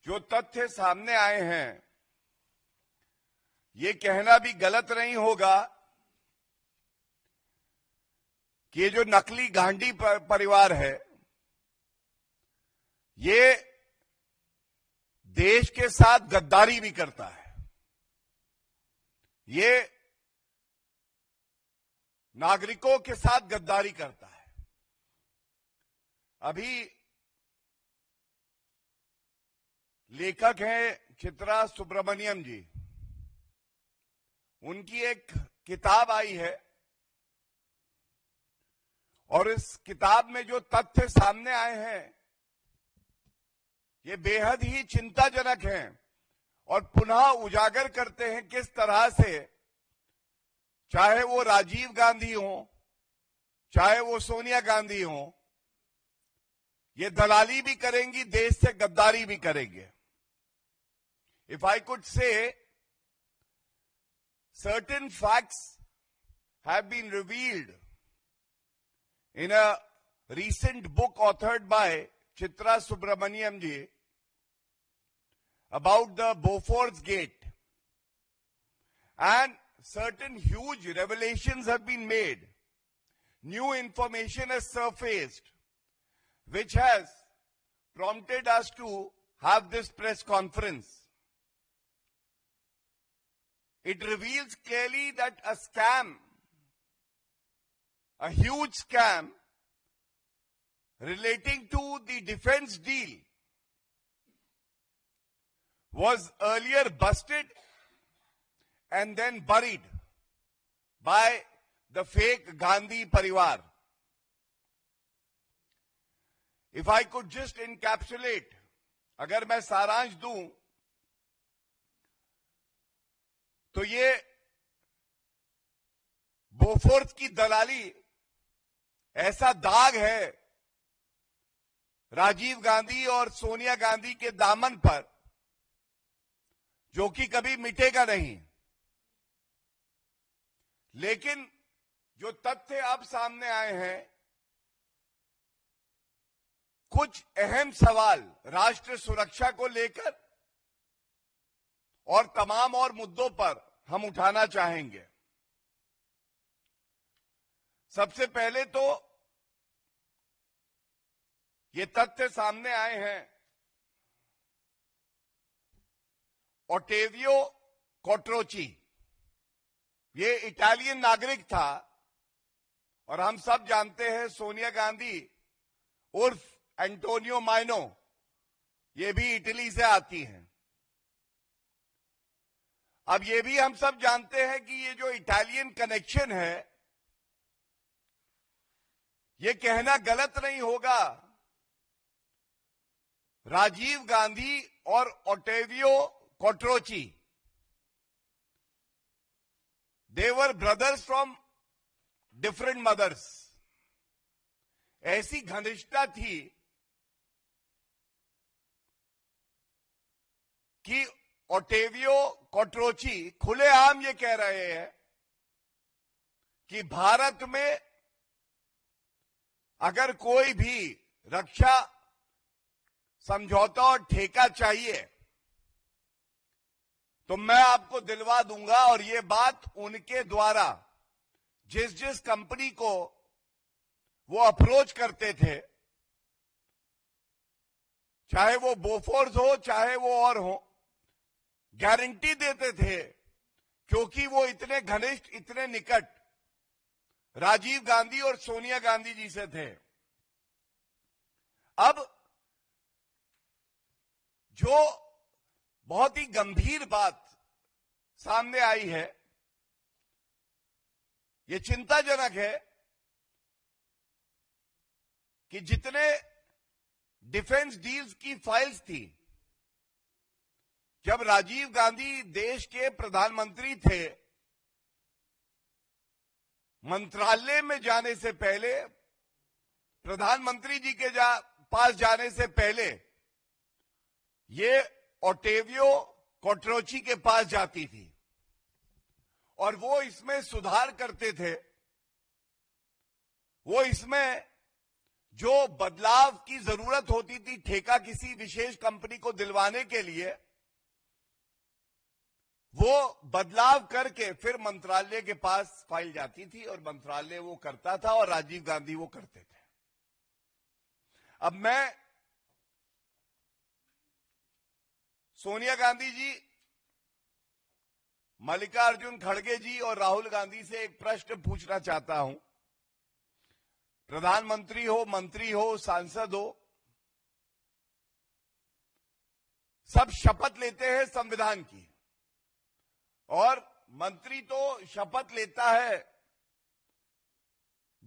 जो तथ्य सामने आए हैं, ये कहना भी गलत नहीं होगा कि ये जो नकली गांधी परिवार है, ये देश के साथ गद्दारी भी करता है। ये नागरिकों के साथ गद्दारी करता है। अभी लेखक हैं चित्रा सुब्रमण्यम जी, उनकी एक किताब आई है और इस किताब में जो तथ्य सामने आए हैं ये बेहद ही चिंताजनक हैं और पुनः उजागर करते हैं किस तरह से चाहे वो राजीव गांधी हो, चाहे वो सोनिया गांधी हो, ये दलाली भी करेंगी, देश से गद्दारी भी करेंगे। If I could say, certain facts have been revealed in a recent book authored by Chitra Subramaniam ji about the Bofors Gate, and certain huge revelations have been made. New information has surfaced, which has prompted us to have this press conference. It reveals clearly that a scam, a huge scam relating to the defense deal was earlier busted and then buried by the fake Gandhi Parivar. If I could just encapsulate, अगर मैं सारांश दूं, तो ये Bofors की दलाली ऐसा दाग है राजीव गांधी और सोनिया गांधी के दामन पर जो कि कभी मिटेगा नहीं। लेकिन जो तथ्य अब सामने आए हैं, कुछ अहम सवाल राष्ट्र सुरक्षा को लेकर और तमाम और मुद्दों पर हम उठाना चाहेंगे। सबसे पहले तो ये तथ्य सामने आए हैं, ओटेवियो कोट्रोची, ये इटालियन नागरिक था और हम सब जानते हैं सोनिया गांधी उर्फ एंटोनियो माइनो, ये भी इटली से आती हैं। अब ये भी हम सब जानते हैं कि ये जो इटालियन कनेक्शन है, ये कहना गलत नहीं होगा, राजीव गांधी और ओटेवियो कोट्रोची, they were brothers from different mothers. ऐसी घनिष्ठता थी कि ओटेवियो कोट्रोची खुलेआम ये कह रहे हैं कि भारत में अगर कोई भी रक्षा समझौता और ठेका चाहिए तो मैं आपको दिलवा दूंगा। और ये बात उनके द्वारा जिस जिस कंपनी को वो अप्रोच करते थे, चाहे वो बोफोर्स हो चाहे वो और हो, गारंटी देते थे, क्योंकि वो इतने घनिष्ठ, इतने निकट राजीव गांधी और सोनिया गांधी जी से थे। अब जो बहुत ही गंभीर बात सामने आई है, ये चिंताजनक है कि जितने डिफेंस डील्स की फाइल्स थी, जब राजीव गांधी देश के प्रधानमंत्री थे, मंत्रालय में जाने से पहले, प्रधानमंत्री जी के पास जाने से पहले ये ओटेवियो कोट्रोची के पास जाती थी और वो इसमें सुधार करते थे। वो इसमें जो बदलाव की जरूरत होती थी ठेका किसी विशेष कंपनी को दिलवाने के लिए, वो बदलाव करके फिर मंत्रालय के पास फाइल जाती थी और मंत्रालय वो करता था और राजीव गांधी वो करते थे। अब मैं सोनिया गांधी जी, मल्लिकार्जुन खड़गे जी और राहुल गांधी से एक प्रश्न पूछना चाहता हूं। प्रधानमंत्री हो, मंत्री हो, सांसद हो, सब शपथ लेते हैं संविधान की, और मंत्री तो शपथ लेता है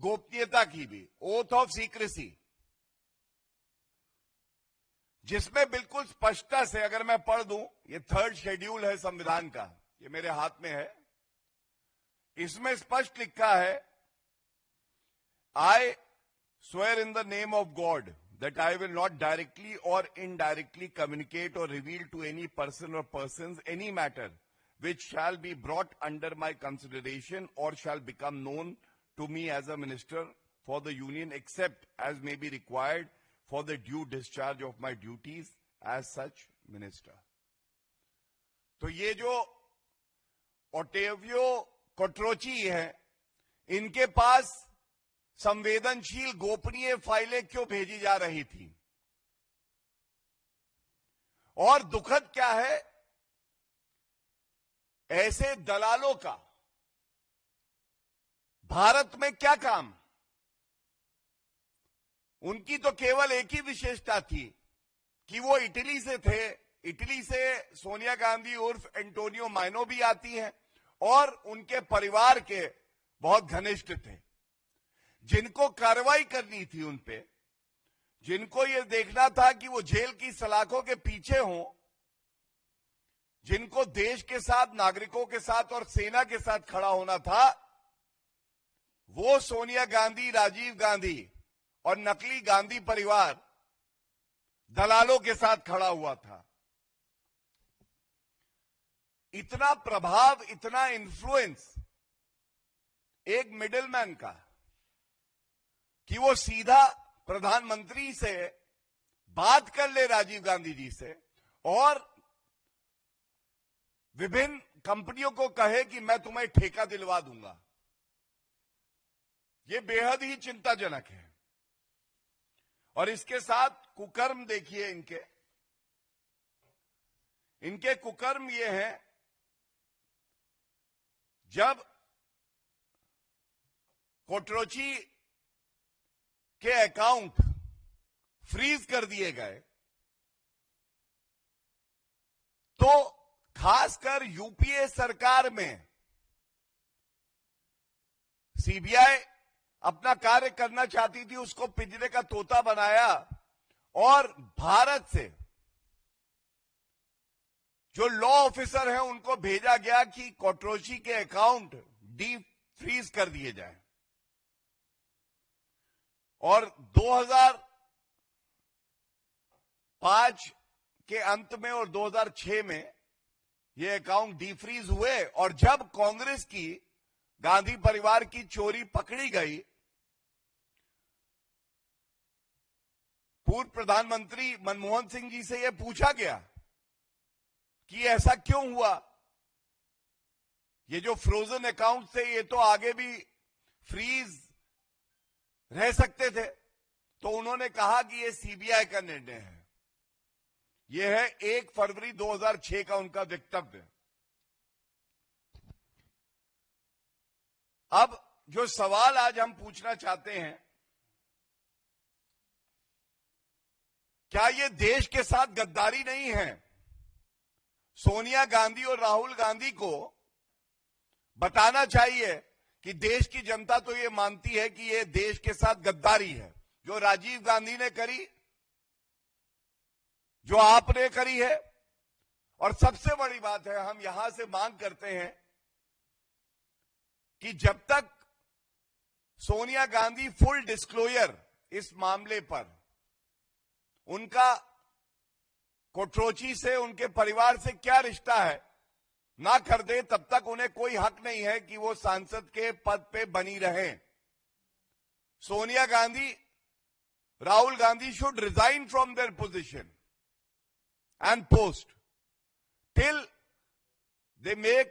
गोपनीयता की भी, ओथ ऑफ सीक्रेसी, जिसमें बिल्कुल स्पष्टता से, अगर मैं पढ़ दूं, ये 3rd शेड्यूल है संविधान का, ये मेरे हाथ में है, इसमें स्पष्ट लिखा है, I swear in the name of God that I will not directly or indirectly communicate or reveal to any person or persons any matter which shall be brought under my consideration or shall become known to me as a minister for the Union, except as may be required for the due discharge of my duties as such minister. तो ये जो ओटेवियो कोट्रोची है, इनके पास संवेदनशील गोपनीय फाइलें क्यों भेजी जा रही थी? और दुखद क्या है, ऐसे दलालों का भारत में क्या काम? उनकी तो केवल एक ही विशेषता थी कि वो इटली से थे। इटली से सोनिया गांधी उर्फ एंटोनियो माइनो भी आती हैं और उनके परिवार के बहुत घनिष्ठ थे। जिनको कार्रवाई करनी थी उन पे, जिनको ये देखना था कि वो जेल की सलाखों के पीछे हों, जिनको देश के साथ, नागरिकों के साथ और सेना के साथ खड़ा होना था, वो सोनिया गांधी, राजीव गांधी और नकली गांधी परिवार दलालों के साथ खड़ा हुआ था। इतना प्रभाव, इतना इन्फ्लुएंस एक मिडिलमैन का कि वो सीधा प्रधानमंत्री से बात कर ले, राजीव गांधी जी से, और विभिन्न कंपनियों को कहे कि मैं तुम्हें ठेका दिलवा दूंगा, ये बेहद ही चिंताजनक है। और इसके साथ कुकर्म देखिए इनके कुकर्म ये हैं, जब कोट्रोची के अकाउंट फ्रीज कर दिए गए तो खासकर यूपीए सरकार में सीबीआई अपना कार्य करना चाहती थी, उसको पिंजरे का तोता बनाया और भारत से जो लॉ ऑफिसर हैं उनको भेजा गया कि कोट्रोची के अकाउंट डी फ्रीज कर दिए जाए। और 2005 के अंत में और 2006 में ये अकाउंट डीफ्रीज हुए, और जब कांग्रेस की, गांधी परिवार की चोरी पकड़ी गई, पूर्व प्रधानमंत्री मनमोहन सिंह जी से यह पूछा गया कि ऐसा क्यों हुआ, ये जो फ्रोजन अकाउंट थे ये तो आगे भी फ्रीज रह सकते थे, तो उन्होंने कहा कि ये सीबीआई का निर्णय है। यह है 1 फरवरी 2006 का उनका वक्तव्य। अब जो सवाल आज हम पूछना चाहते हैं, क्या ये देश के साथ गद्दारी नहीं है? सोनिया गांधी और राहुल गांधी को बताना चाहिए कि देश की जनता तो ये मानती है कि ये देश के साथ गद्दारी है, जो राजीव गांधी ने करी, जो आपने करी है। और सबसे बड़ी बात है, हम यहां से मांग करते हैं कि जब तक सोनिया गांधी फुल डिस्क्लोजर इस मामले पर, उनका कोट्रोची से, उनके परिवार से क्या रिश्ता है, ना कर दे, तब तक उन्हें कोई हक नहीं है कि वो सांसद के पद पे बनी रहें। Sonia Gandhi Rahul Gandhi should resign from their position and post till they make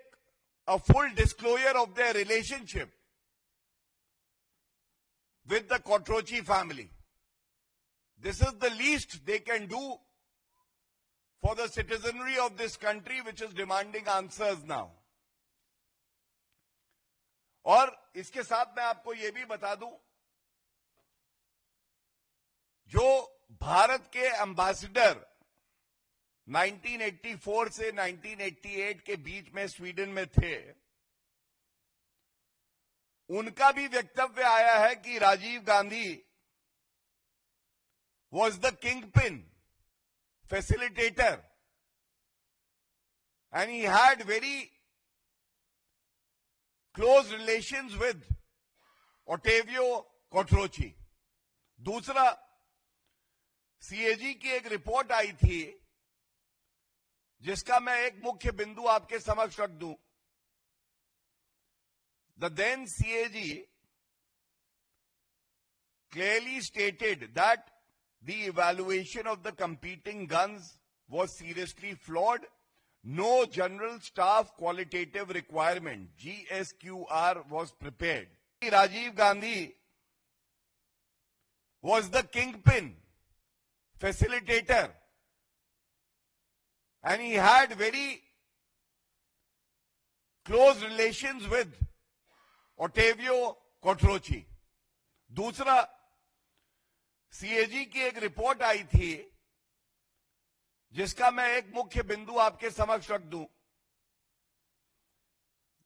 a full disclosure of their relationship with the Quattrochi family. This is the least they can do for the citizenry of this country, which is demanding answers now. और इसके साथ मैं आपको यह भी बता दूं, जो भारत के एम्बेसडर 1984 से 1988 के बीच में स्वीडन में थे, उनका भी वक्तव्य आया है कि Rajiv Gandhi was the kingpin, facilitator, and he had very close relations with Ottavio Quattrochi. दूसरा, सीएजी की एक रिपोर्ट आई थी जिसका मैं एक मुख्य बिंदु आपके समक्ष रख दूं. The then CAG clearly stated that the evaluation of the competing guns was seriously flawed. No General Staff Qualitative Requirement, GSQR, was prepared. Rajiv Gandhi was the kingpin, facilitator, and he had very close relations with Ottavio Quattrochi. दूसरा, CAG की एक report आई थी जिसका मैं एक मुख्य बिंदु आपके समक्ष रख दूं.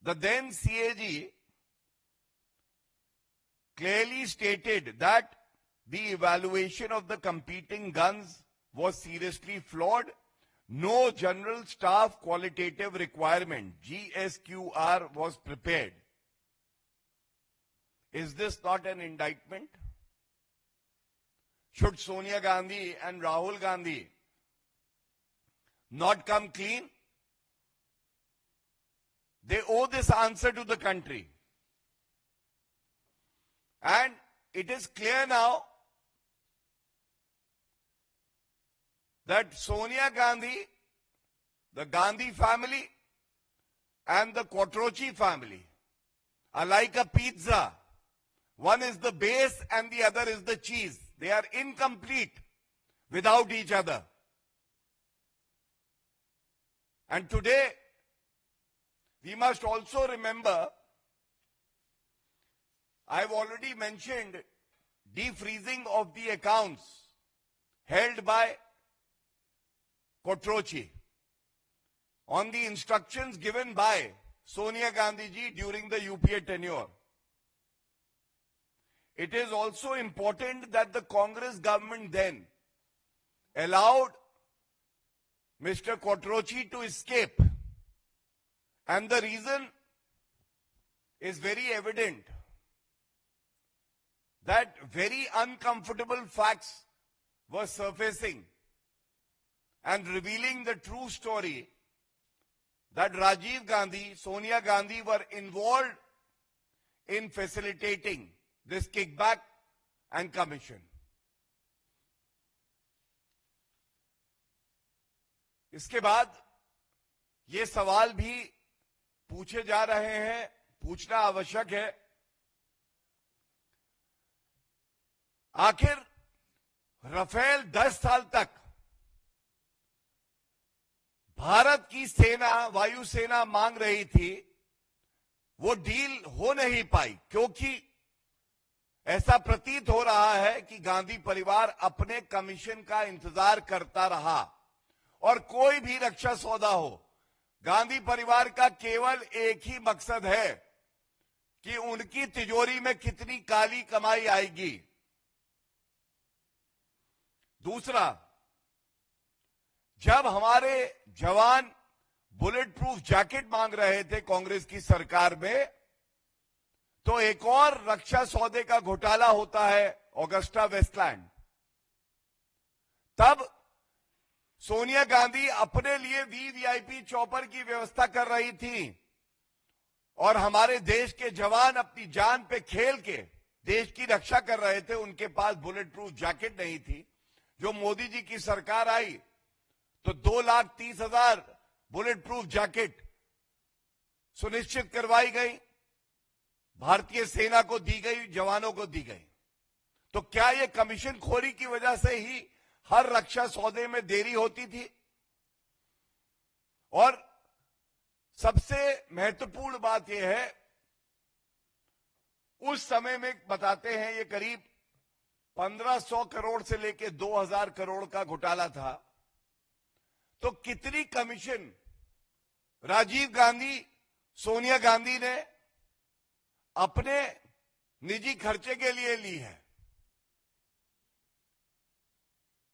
The then CAG clearly stated that the evaluation of the competing guns was seriously flawed. No General Staff Qualitative Requirement, GSQR, was prepared. Is this not an indictment? Should Sonia Gandhi and Rahul Gandhi not come clean? They owe this answer to the country. And it is clear now that Sonia Gandhi, the Gandhi family, and the Quattrochi family are like a pizza. One is the base and the other is the cheese. They are incomplete without each other. And today, we must also remember, I've already mentioned defreezing of the accounts held by Quattrochi on the instructions given by Sonia Gandhi ji during the UPA tenure. It is also important that the Congress government then allowed Mr. Quattrochi to escape. And the reason is very evident, that very uncomfortable facts were surfacing and revealing the true story that Rajiv Gandhi, Sonia Gandhi were involved in facilitating this kickback and commission. इसके बाद ये सवाल भी पूछे जा रहे हैं, पूछना आवश्यक है, आखिर राफेल 10 साल तक भारत की सेना, वायुसेना मांग रही थी, वो डील हो नहीं पाई, क्योंकि ऐसा प्रतीत हो रहा है कि गांधी परिवार अपने कमीशन का इंतजार करता रहा और कोई भी रक्षा सौदा हो, गांधी परिवार का केवल एक ही मकसद है कि उनकी तिजोरी में कितनी काली कमाई आएगी. दूसरा, जब हमारे जवान बुलेट प्रूफ जैकेट मांग रहे थे कांग्रेस की सरकार में, तो एक और रक्षा सौदे का घोटाला होता है, ऑगस्टा वेस्टलैंड. तब सोनिया गांधी अपने लिए वीवीआईपी चॉपर की व्यवस्था कर रही थी और हमारे देश के जवान अपनी जान पे खेल के देश की रक्षा कर रहे थे, उनके पास बुलेट प्रूफ जैकेट नहीं थी। जो मोदी जी की सरकार आई तो 2,30,000 बुलेट प्रूफ जैकेट सुनिश्चित करवाई गई, भारतीय सेना को दी गई, जवानों को दी गई। तो क्या यह कमीशन खोरी की वजह से ही हर रक्षा सौदे में देरी होती थी? और सबसे महत्वपूर्ण बात यह है, उस समय में बताते हैं ये करीब 1,500 करोड़ से लेकर 2,000 करोड़ का घोटाला था। तो कितनी कमीशन राजीव गांधी, सोनिया गांधी ने अपने निजी खर्चे के लिए ली है?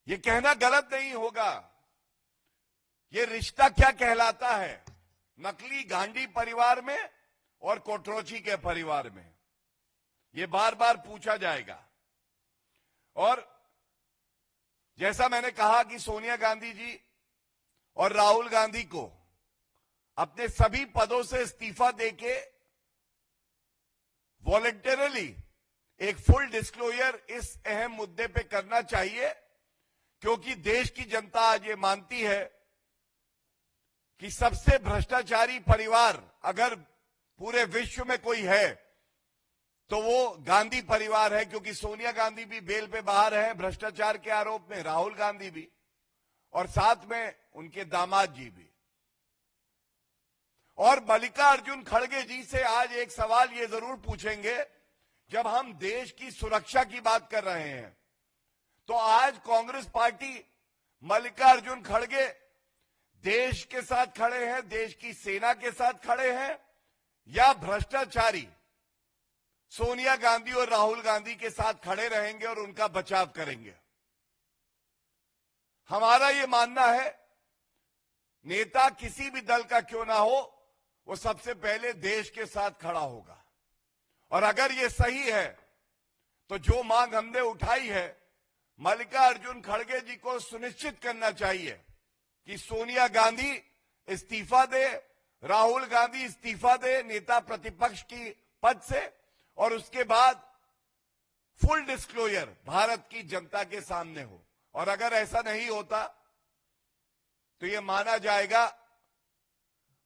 ये कहना गलत नहीं होगा। ये रिश्ता क्या कहलाता है नकली गांधी परिवार में और कोटरोची के परिवार में? ये बार बार पूछा जाएगा। और जैसा मैंने कहा कि सोनिया गांधी जी और राहुल गांधी को अपने सभी पदों से इस्तीफा देके वॉलंटरली एक फुल डिस्क्लोजर इस अहम मुद्दे पे करना चाहिए, क्योंकि देश की जनता आज ये मानती है कि सबसे भ्रष्टाचारी परिवार अगर पूरे विश्व में कोई है तो वो गांधी परिवार है। क्योंकि सोनिया गांधी भी बेल पे बाहर है भ्रष्टाचार के आरोप में, राहुल गांधी भी, और साथ में उनके दामाद जी भी। और मल्लिकार्जुन खड़गे जी से आज एक सवाल ये जरूर पूछेंगे, जब हम देश की सुरक्षा की बात कर रहे हैं तो आज कांग्रेस पार्टी, मल्लिकार्जुन खड़गे देश के साथ खड़े हैं, देश की सेना के साथ खड़े हैं, या भ्रष्टाचारी सोनिया गांधी और राहुल गांधी के साथ खड़े रहेंगे और उनका बचाव करेंगे? हमारा यह मानना है, नेता किसी भी दल का क्यों ना हो, वो सबसे पहले देश के साथ खड़ा होगा। और अगर ये सही है तो जो मांग हमने उठाई है, मल्लिकार्जुन खड़गे जी को सुनिश्चित करना चाहिए कि सोनिया गांधी इस्तीफा दे, राहुल गांधी इस्तीफा दे नेता प्रतिपक्ष की पद से, और उसके बाद फुल डिस्क्लोजर भारत की जनता के सामने हो। और अगर ऐसा नहीं होता तो यह माना जाएगा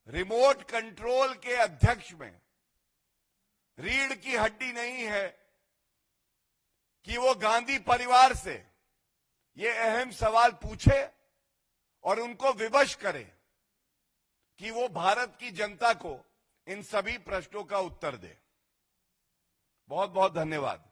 रिमोट कंट्रोल के अध्यक्ष में रीढ़ की हड्डी नहीं है कि वो गांधी परिवार से ये अहम सवाल पूछे और उनको विवश करे कि वो भारत की जनता को इन सभी प्रश्नों का उत्तर दे। बहुत बहुत धन्यवाद।